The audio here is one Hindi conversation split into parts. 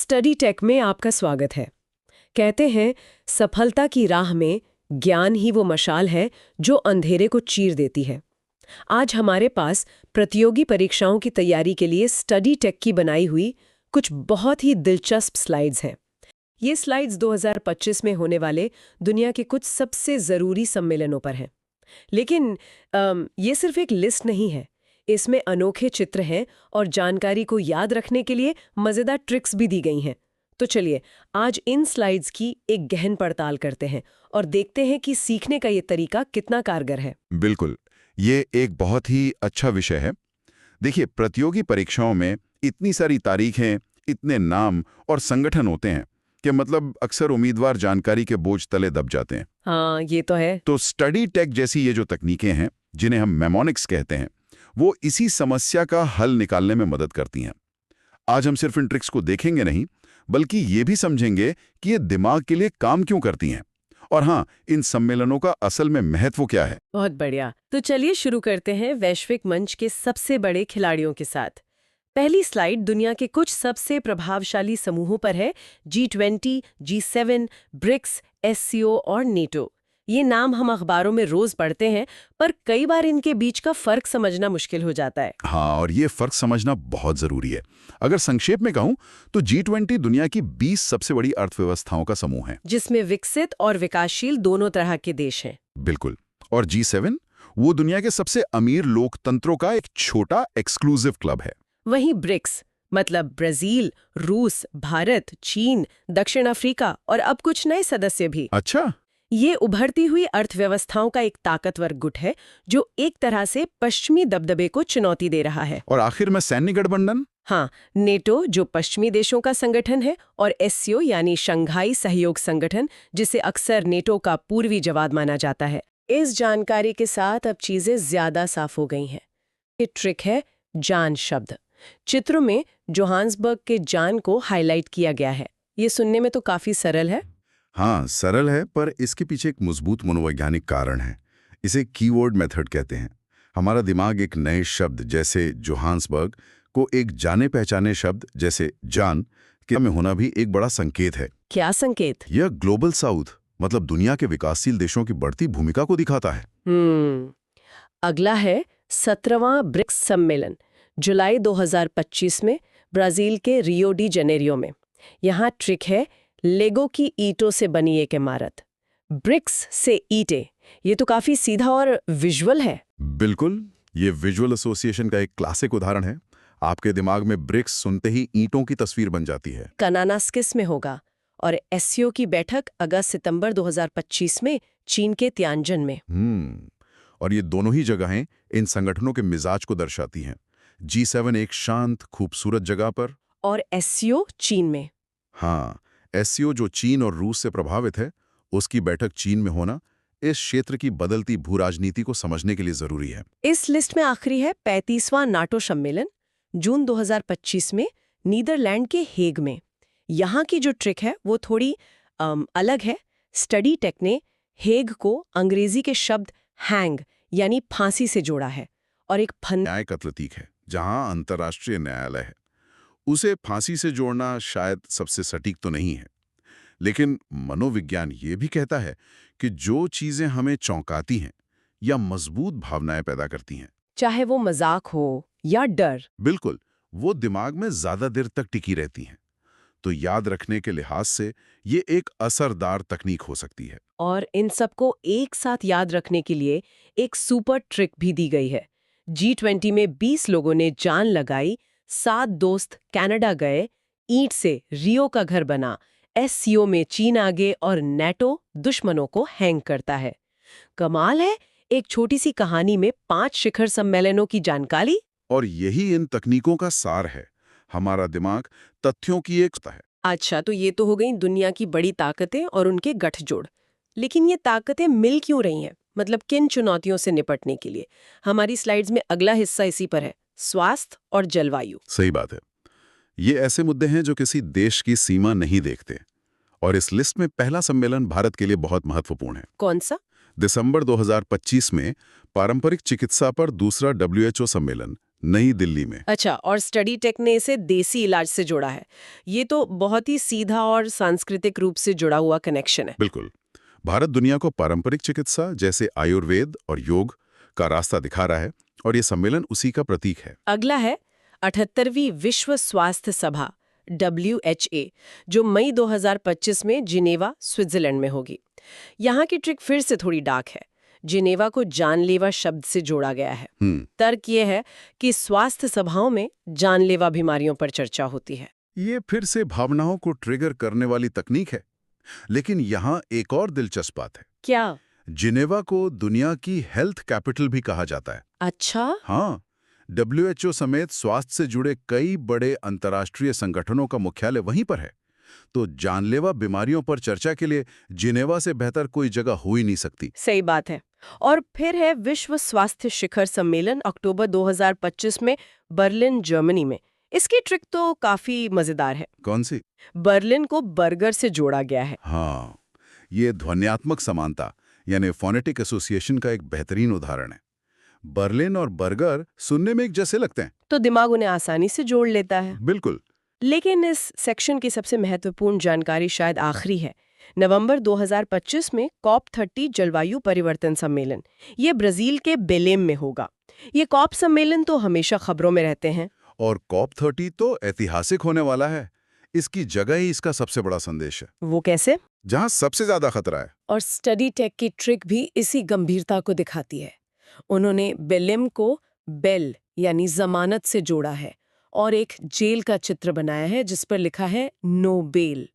स्टडी टेक में आपका स्वागत है। कहते हैं सफलता की राह में ज्ञान ही वो मशाल है जो अंधेरे को चीर देती है। आज हमारे पास प्रतियोगी परीक्षाओं की तैयारी के लिए स्टडी टेक की बनाई हुई कुछ बहुत ही दिलचस्प स्लाइड्स हैं। ये स्लाइड्स 2025 में होने वाले दुनिया के कुछ सबसे ज़रूरी सम्मेलनों पर हैं। लेकिन ये सिर्फ एक लिस्ट नहीं है। इसमें अनोखे चित्र हैं और जानकारी को याद रखने के लिए मज़ेदार ट्रिक्स भी दी गई हैं। तो चलिए आज इन स्लाइड्स की एक गहन पड़ताल करते हैं और देखते हैं कि सीखने का ये तरीका कितना कारगर है। बिल्कुल, ये एक बहुत ही अच्छा विषय है। देखिए, प्रतियोगी परीक्षाओं में इतनी सारी तारीखें, इतने नाम और संगठन होते हैं कि मतलब अक्सर उम्मीदवार जानकारी के बोझ तले दब जाते हैं। हाँ, ये तो है। तो स्टडी टेक जैसी ये जो तकनीकें हैं, जिन्हें हम मेमोनिक्स कहते हैं, वो इसी समस्या का हल निकालने में मदद करती हैं। आज हम सिर्फ इन ट्रिक्स को देखेंगे नहीं, बल्कि ये भी समझेंगे कि ये दिमाग के लिए काम क्यों करती हैं और हाँ, इन सम्मेलनों का असल में महत्व क्या है। बहुत बढ़िया। तो चलिए शुरू करते हैं वैश्विक मंच के सबसे बड़े खिलाड़ियों के साथ। पहली स्लाइड दुनिया के कुछ सबसे प्रभावशाली समूहों पर है। G20, G7, ब्रिक्स, SCO और नेटो। ये नाम हम अखबारों में रोज पढ़ते हैं, पर कई बार इनके बीच का फर्क समझना मुश्किल हो जाता है। हाँ, और ये फर्क समझना बहुत जरूरी है। अगर संक्षेप में कहूं तो G20 दुनिया की 20 सबसे बड़ी अर्थव्यवस्थाओं का समूह है, जिसमें विकसित और विकासशील दोनों तरह के देश हैं। बिल्कुल। और G7 वो दुनिया के सबसे अमीर लोकतंत्रों का एक छोटा एक्सक्लूसिव क्लब है। वहीं ब्रिक्स मतलब ब्राजील, रूस, भारत, चीन, दक्षिण अफ्रीका और अब कुछ नए सदस्य भी। अच्छा। ये उभरती हुई अर्थव्यवस्थाओं का एक ताकतवर गुट है जो एक तरह से पश्चिमी दबदबे को चुनौती दे रहा है। और आखिर में सैन्य गठबंधन। हाँ, नेटो जो पश्चिमी देशों का संगठन है और SCO यानी शंघाई सहयोग संगठन, जिसे अक्सर नेटो का पूर्वी जवाब माना जाता है। इस जानकारी के साथ अब चीजें ज्यादा साफ हो गई हैं। ये ट्रिक है जान शब्द। चित्रों में जोहान्सबर्ग के जान को हाईलाइट किया गया है। ये सुनने में तो काफी सरल है। हाँ, सरल है, पर इसके पीछे एक मजबूत मनोवैज्ञानिक कारण है। इसे कीवर्ड मेथड कहते हैं। हमारा दिमाग एक नए शब्द जैसे जोहान्सबर्ग को एक जाने पहचाने शब्द जैसे जान के में होना भी एक बड़ा संकेत है। क्या संकेत? यह ग्लोबल साउथ मतलब दुनिया के विकासशील देशों की बढ़ती भूमिका को दिखाता है। अगला है 17वां ब्रिक्स सम्मेलन, जुलाई 2025 में ब्राजील के रियो डी जेनेरियो में। यहाँ ट्रिक है लेगो की ईंटों से बनी एक इमारत। ब्रिक्स से ईंटें, ये तो काफी सीधा और विजुअल है। बिल्कुल, ये विजुअल एसोसिएशन का एक क्लासिक उदाहरण है। आपके दिमाग में ब्रिक्स सुनते ही ईंटों की तस्वीर बन जाती है। कनानास्किस में होगा और SCO की बैठक अगस्त-सितंबर 2025 में चीन के तियानजिन में। और ये दोनों ही जगहें इन संगठनों के मिजाज को दर्शाती हैं। G7 एक शांत खूबसूरत जगह पर और SCO चीन में। हाँ, SCO जो चीन और रूस से प्रभावित है, उसकी बैठक चीन में होना इस क्षेत्र की बदलती भू राजनीति को समझने के लिए जरूरी है। इस लिस्ट में आखिरी है 35वां नाटो सम्मेलन, जून 2025 में नीदरलैंड के हेग में। यहाँ की जो ट्रिक है वो थोड़ी अलग है। स्टडी टेक ने हेग को अंग्रेजी के शब्द हैंग यानी फांसी से जोड़ा है और एक न्याय का प्रतीक है। जहाँ अंतर्राष्ट्रीय न्यायालय है, उसे फांसी से जोड़ना शायद सबसे सटीक तो नहीं है, लेकिन मनोविज्ञान ये भी कहता है कि जो चीजें हमें चौंकाती हैं या मजबूत भावनाएं पैदा करती हैं, चाहे वो मजाक हो या डर, बिल्कुल, वो दिमाग में ज्यादा देर तक टिकी रहती हैं। तो याद रखने के लिहाज से ये एक असरदार तकनीक हो सकती है। और इन सबको एक साथ याद रखने के लिए एक सुपर ट्रिक भी दी गई है। G20 में 20 लोगों ने जान लगाई, 7 दोस्त कनाडा गए, ईंट से रियो का घर बना, SCO में चीन आगे और नेटो दुश्मनों को हैंग करता है। कमाल है, एक छोटी सी कहानी में 5 शिखर सम्मेलनों की जानकारी। और यही इन तकनीकों का सार है। हमारा दिमाग तथ्यों की एक है। अच्छा, तो ये तो हो गई दुनिया की बड़ी ताकतें और उनके गठजोड़। लेकिन ये ताकतें मिल क्यों रही हैं? मतलब किन चुनौतियों से निपटने के लिए? हमारी स्लाइड्स में अगला हिस्सा इसी पर है, स्वास्थ्य और जलवायु। सही बात है। ये ऐसे मुद्दे हैं जो किसी देश की सीमा नहीं देखते। और इस लिस्ट में पहला सम्मेलन भारत के लिए बहुत महत्वपूर्ण है। कौन सा? दिसंबर 2025 में पारंपरिक चिकित्सा पर दूसरा WHO सम्मेलन नई दिल्ली में। अच्छा, और स्टडी टेक ने इसे देसी इलाज से जोड़ा है। ये तो बहुत ही सीधा और सांस्कृतिक रूप से जुड़ा हुआ कनेक्शन है। बिल्कुल। भारत दुनिया को पारंपरिक चिकित्सा जैसे आयुर्वेद और योग का रास्ता दिखा रहा है और ये सम्मेलन उसी का प्रतीक है। अगला है 78वीं विश्व स्वास्थ्य सभा WHA, जो मई 2025 में जिनेवा, स्विट्जरलैंड में होगी। यहाँ की ट्रिक फिर से थोड़ी डार्क है। जिनेवा को जानलेवा शब्द से जोड़ा गया है। तर्क ये है कि स्वास्थ्य सभाओं में जानलेवा बीमारियों पर चर्चा होती है। ये फिर से भावनाओं को ट्रिगर करने वाली तकनीक है। लेकिन यहाँ एक और दिलचस्प बात है। क्या? जिनेवा को दुनिया की हेल्थ कैपिटल भी कहा जाता है। अच्छा। हाँ, WHO समेत स्वास्थ्य से जुड़े कई बड़े अंतर्राष्ट्रीय संगठनों का मुख्यालय वहीं पर है। तो जानलेवा बीमारियों पर चर्चा के लिए जिनेवा से बेहतर कोई जगह हो ही नहीं सकती। सही बात है। और फिर है विश्व स्वास्थ्य शिखर सम्मेलन अक्टूबर 2025 में बर्लिन, जर्मनी में। इसकी ट्रिक तो काफी मजेदार है। कौन सी? बर्लिन को बर्गर से जोड़ा गया है। हाँ, ये ध्वन्यात्मक समानता यानी फोनेटिक एसोसिएशन का एक बेहतरीन उदाहरण है। बर्लिन और बर्गर सुनने में एक जैसे लगते हैं, तो दिमाग उन्हें आसानी से जोड़ लेता है। बिल्कुल। लेकिन इस सेक्शन की सबसे महत्वपूर्ण जानकारी शायद आखिरी है। नवंबर 2025 में COP30 जलवायु परिवर्तन सम्मेलन, ये ब्राजील के बेलेम में होगा। ये COP सम्मेलन तो हमेशा खबरों में रहते हैं। और COP30 तो ऐतिहासिक होने वाला है। इसकी जगह ही इसका सबसे बड़ा संदेश है। वो कैसे? जहां सबसे ज्यादा खतरा है। और स्टडी टेक की ट्रिक भी इसी गंभीरता को दिखाती है। उन्होंने बेलेम को बेल यानी जमानत से जोड़ा है और एक जेल का चित्र बनाया है जिस पर लिखा है नो बेल।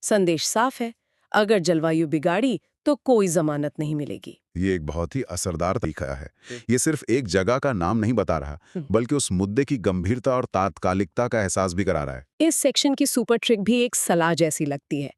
संदेश साफ है, अगर जलवायु बिगाड़ी तो कोई जमानत नहीं मिलेगी। ये एक बहुत ही असरदार तरीका है। ये सिर्फ एक जगह का नाम नहीं बता रहा, बल्कि उस मुद्दे की गंभीरता और तात्कालिकता का एहसास भी करा रहा है। इस सेक्शन की सुपर ट्रिक भी एक सलाह जैसी लगती है।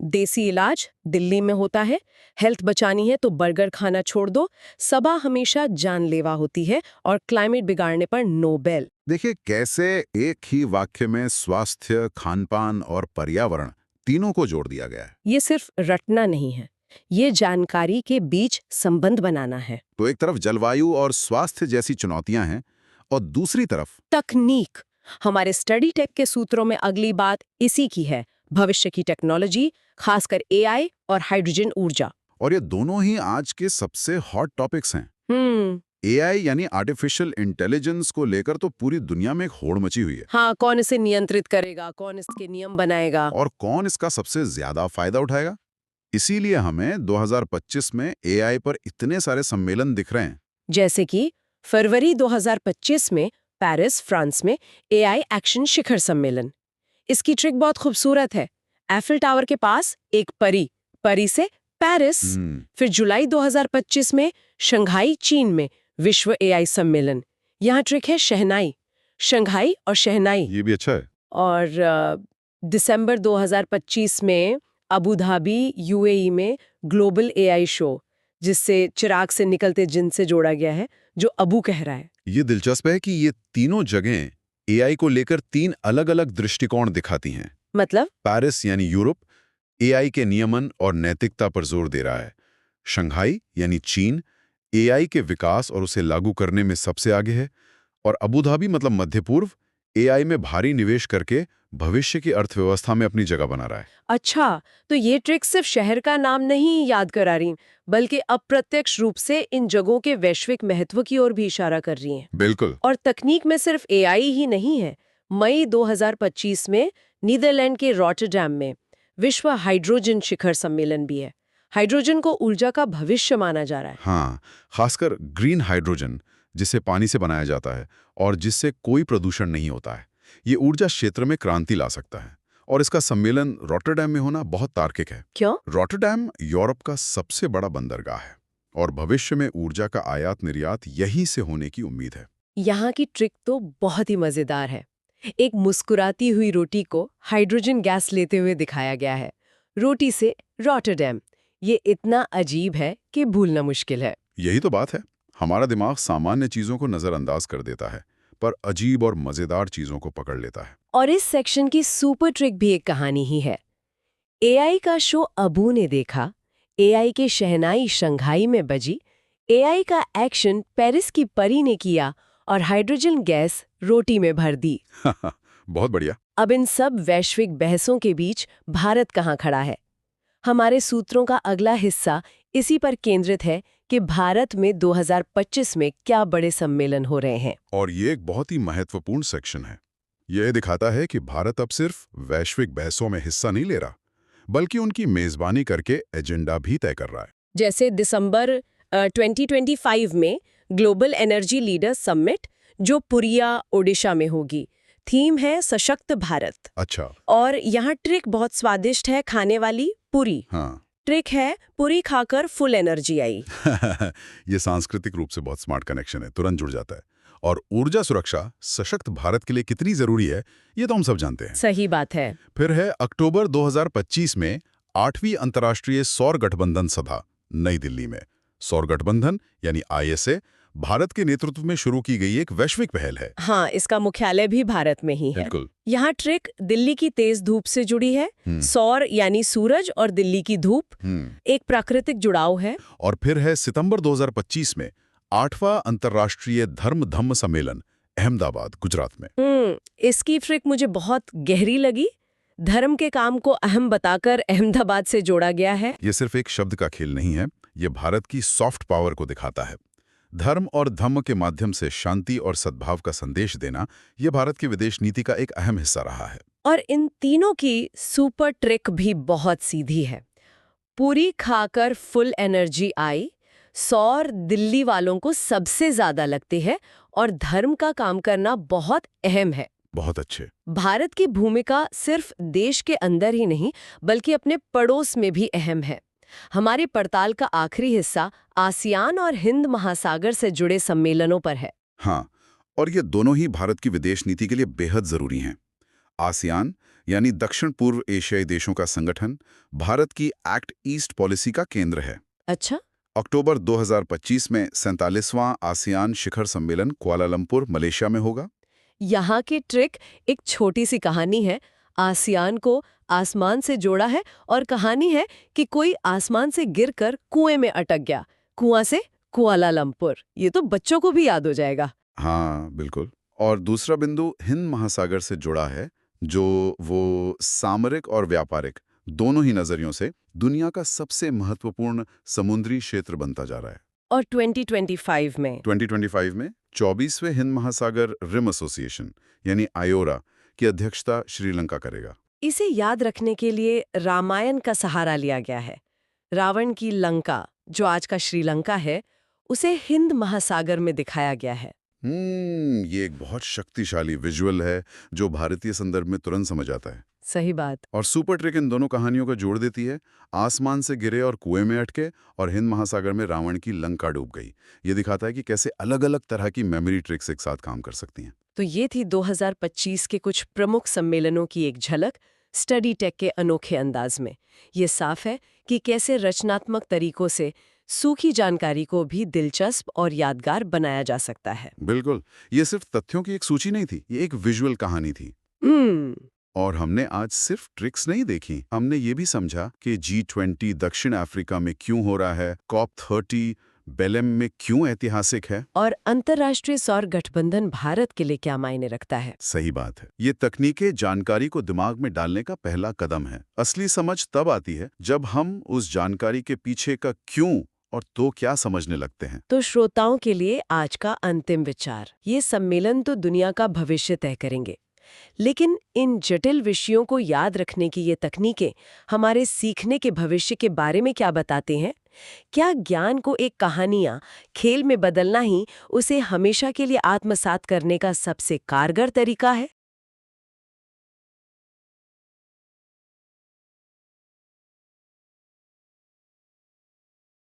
देसी इलाज दिल्ली में होता है, हेल्थ बचानी है तो बर्गर खाना छोड़ दो, सभा हमेशा जानलेवा होती है और क्लाइमेट बिगाड़ने पर नो बेल। देखिए कैसे एक ही वाक्य में स्वास्थ्य, खानपान और पर्यावरण तीनों को जोड़ दिया गया है। ये सिर्फ रटना नहीं है, ये जानकारी के बीच संबंध बनाना है। तो एक तरफ जलवायु और स्वास्थ्य जैसी चुनौतियां हैं और दूसरी तरफ तकनीक। हमारे स्टडी टेक के सूत्रों में अगली बात इसी की है, भविष्य की टेक्नोलॉजी, खासकर AI और हाइड्रोजन ऊर्जा। और ये दोनों ही आज के सबसे हॉट टॉपिक्स हैं। AI यानी आर्टिफिशियल इंटेलिजेंस को लेकर तो पूरी दुनिया में एक होड़ मची हुई है। हाँ, कौन इसे नियंत्रित करेगा, कौन इसके नियम बनाएगा और कौन इसका सबसे ज्यादा फायदा उठाएगा। इसीलिए हमें 2025 में AI पर इतने सारे सम्मेलन दिख रहे हैं। जैसे कि फरवरी 2025 में पेरिस, फ्रांस में AI एक्शन शिखर सम्मेलन। इसकी ट्रिक बहुत खूबसूरत है। एफिल टावर के पास एक परी से पेरिस। फिर जुलाई 2025 में शंघाई, चीन में विश्व AI सम्मेलन। यहाँ ट्रिक है शहनाई, शंघाई और शहनाई। ये भी अच्छा है। और दिसंबर 2025 में अबू धाबी, UAE में ग्लोबल AI शो, जिससे चिराग से निकलते जिन से जोड़ा गया है, जो अबू कह रहा है। ये दिलचस्प है कि ये तीनों जगहें AI को लेकर 3 अलग-अलग दृष्टिकोण दिखाती हैं। मतलब पेरिस यानी यूरोप AI के नियमन और नैतिकता पर जोर दे रहा है। शंघाई यानी चीन AI के विकास और उसे लागू करने में सबसे आगे है। और अबू धाबी मतलब मध्य पूर्व AI में भारी निवेश करके भविष्य की अर्थव्यवस्था में अपनी जगह बना रहा है। अच्छा, तो ये ट्रिक सिर्फ शहर का नाम नहीं याद करा रही, बल्कि अप्रत्यक्ष रूप से इन जगहों के वैश्विक महत्व की ओर भी इशारा कर रही हैं। बिल्कुल। और तकनीक में सिर्फ AI ही नहीं है। मई 2025 में नीदरलैंड के रॉटरडैम में विश्व हाइड्रोजन शिखर सम्मेलन भी है। हाइड्रोजन को ऊर्जा का भविष्य माना जा रहा है। हाँ, खासकर ग्रीन हाइड्रोजन, जिसे पानी से बनाया जाता है और जिससे कोई प्रदूषण नहीं होता है। ये ऊर्जा क्षेत्र में क्रांति ला सकता है और इसका सम्मेलन रॉटरडैम में होना बहुत तार्किक है। क्यों? रॉटरडैम यूरोप का सबसे बड़ा बंदरगाह है और भविष्य में ऊर्जा का आयात निर्यात यहीं से होने की उम्मीद है। यहाँ की ट्रिक तो बहुत ही मजेदार है। एक मुस्कुराती हुई रोटी को हाइड्रोजन गैस लेते हुए दिखाया गया है। रोटी से रॉटरडैम, ये इतना अजीब है कि भूलना मुश्किल है। यही तो बात है, हमारा दिमाग सामान्य चीजों को नजरअंदाज कर देता है पर अजीब और मजेदार चीजों को पकड़ लेता है। और इस सेक्शन की सुपर ट्रिक भी एक कहानी ही है। AI का शो अबू ने देखा, AI के शहनाई शंघाई में बजी, AI का एक्शन पेरिस की परी ने किया और हाइड्रोजन गैस रोटी में भर दी। बहुत बढ़िया। अब इन सब वैश्विक बहसों के बीच भारत कहाँ खड़ा है? हमारे सूत्रों का अगला हिस्सा इसी पर केंद्रित है कि भारत में 2025 में क्या बड़े सम्मेलन हो रहे हैं। और ये एक बहुत ही महत्वपूर्ण सेक्शन है। यह दिखाता है कि भारत अब सिर्फ वैश्विक बहसों में हिस्सा नहीं ले रहा, बल्कि उनकी मेजबानी करके एजेंडा भी तय कर रहा है। जैसे दिसंबर 2025 में ग्लोबल एनर्जी लीडर्स समिट, जो पुरिया, ओडिशा में होगी। थीम है सशक्त भारत। अच्छा। और यहाँ ट्रिक बहुत स्वादिष्ट है, खाने वाली पूरी। हाँ। ट्रिक है पूरी खाकर फुल एनर्जी आई। ये सांस्कृतिक रूप से बहुत स्मार्ट कनेक्शन है, तुरंत जुड़ जाता है। और ऊर्जा सुरक्षा सशक्त भारत के लिए कितनी जरूरी है, ये तो हम सब जानते हैं। सही बात है। फिर है अक्टूबर 2025 में 8वीं अंतर्राष्ट्रीय सौर गठबंधन सभा नई दिल्ली में। सौर गठबंधन यानी ISA भारत के नेतृत्व में शुरू की गई एक वैश्विक पहल है। हाँ, इसका मुख्यालय भी भारत में ही है। बिल्कुल। यहाँ ट्रिक दिल्ली की तेज धूप से जुड़ी है। सौर यानी सूरज और दिल्ली की धूप एक प्राकृतिक जुड़ाव है। और फिर है सितंबर 2025 में 8वां अंतर्राष्ट्रीय धर्म धम्म सम्मेलन अहमदाबाद, गुजरात में। इसकी ट्रिक मुझे बहुत गहरी लगी। धर्म के काम को अहम बताकर अहमदाबाद से जोड़ा गया है। ये सिर्फ एक शब्द का खेल नहीं है, ये भारत की सॉफ्ट पावर को दिखाता है। धर्म और धम्म के माध्यम से शांति और सद्भाव का संदेश देना, ये भारत की विदेश नीति का एक अहम हिस्सा रहा है। और इन तीनों की सुपर ट्रिक भी बहुत सीधी है। पूरी खाकर फुल एनर्जी आई, सौर दिल्ली वालों को सबसे ज्यादा लगती है, और धर्म का काम करना बहुत अहम है। बहुत अच्छे। भारत की भूमिका सिर्फ देश के अंदर ही नहीं, बल्कि अपने पड़ोस में भी अहम है। हमारी पड़ताल का आखिरी हिस्सा आसियान और हिंद महासागर से जुड़े सम्मेलनों पर है। हाँ, और ये दोनों ही भारत की विदेश नीति के लिए बेहद जरूरी हैं। आसियान यानी दक्षिण पूर्व एशियाई देशों का संगठन भारत की एक्ट ईस्ट पॉलिसी का केंद्र है। अच्छा। अक्टूबर 2025 में 47वां आसियान शिखर सम्मेलन कुआलालंपुर, मलेशिया में होगा। यहाँ की ट्रिक एक छोटी सी कहानी है। आसियान को आसमान से जोड़ा है, और कहानी है कि कोई आसमान से गिरकर कुएं में अटक गया। कुआं से कुआलालंपुर, ये तो बच्चों को भी याद हो जाएगा। हाँ, बिल्कुल। और दूसरा बिंदु हिंद महासागर से जुड़ा है, जो वो सामरिक और व्यापारिक दोनों ही नजरियों से दुनिया का सबसे महत्वपूर्ण समुद्री क्षेत्र बनता जा रहा है। और 2025 में 24वें हिंद महासागर रिम एसोसिएशन यानी आयोरा की अध्यक्षता श्रीलंका करेगा। इसे याद रखने के लिए रामायण का सहारा लिया गया है। रावण की लंका, जो आज का श्रीलंका है, उसे हिंद महासागर में दिखाया गया है। ये एक बहुत शक्तिशाली विजुअल है, जो भारतीय संदर्भ में तुरंत समझ आता है। सही बात। और सुपर ट्रिक इन दोनों कहानियों को जोड़ देती है। आसमान से गिरे और कुएं में अटके, और हिंद महासागर में रावण की लंका डूब गई। ये दिखाता है कि कैसे अलग-अलग तरह की मेमोरी ट्रिक्स एक साथ काम कर सकती हैं। तो ये थी 2025 के कुछ प्रमुख सम्मेलनों की एक झलक, स्टडी टेक के अनोखे अंदाज में। ये साफ है कि कैसे रचनात्मक तरीकों से सूखी जानकारी को भी दिलचस्प और यादगार बनाया जा सकता है। बिल्कुल, ये सिर्फ तथ्यों की एक सूची नहीं थी, ये एक विजुअल कहानी थी। और हमने आज सिर्फ ट्रिक्स नहीं देखी, हमने ये भी समझा कि G20 दक्षिण अफ्रीका में क्यों हो रहा है, COP30 बेलेम में क्यों ऐतिहासिक है, और अंतर्राष्ट्रीय सौर गठबंधन भारत के लिए क्या मायने रखता है। सही बात है। ये तकनीकें जानकारी को दिमाग में डालने का पहला कदम है। असली समझ तब आती है जब हम उस जानकारी के पीछे का क्यों और तो क्या समझने लगते हैं। तो श्रोताओं के लिए आज का अंतिम विचार, ये सम्मेलन तो दुनिया का भविष्य तय करेंगे, लेकिन इन जटिल विषयों को याद रखने की ये तकनीकें हमारे सीखने के भविष्य के बारे में क्या बताते हैं? क्या ज्ञान को एक कहानियां, खेल में बदलना ही उसे हमेशा के लिए आत्मसात करने का सबसे कारगर तरीका है?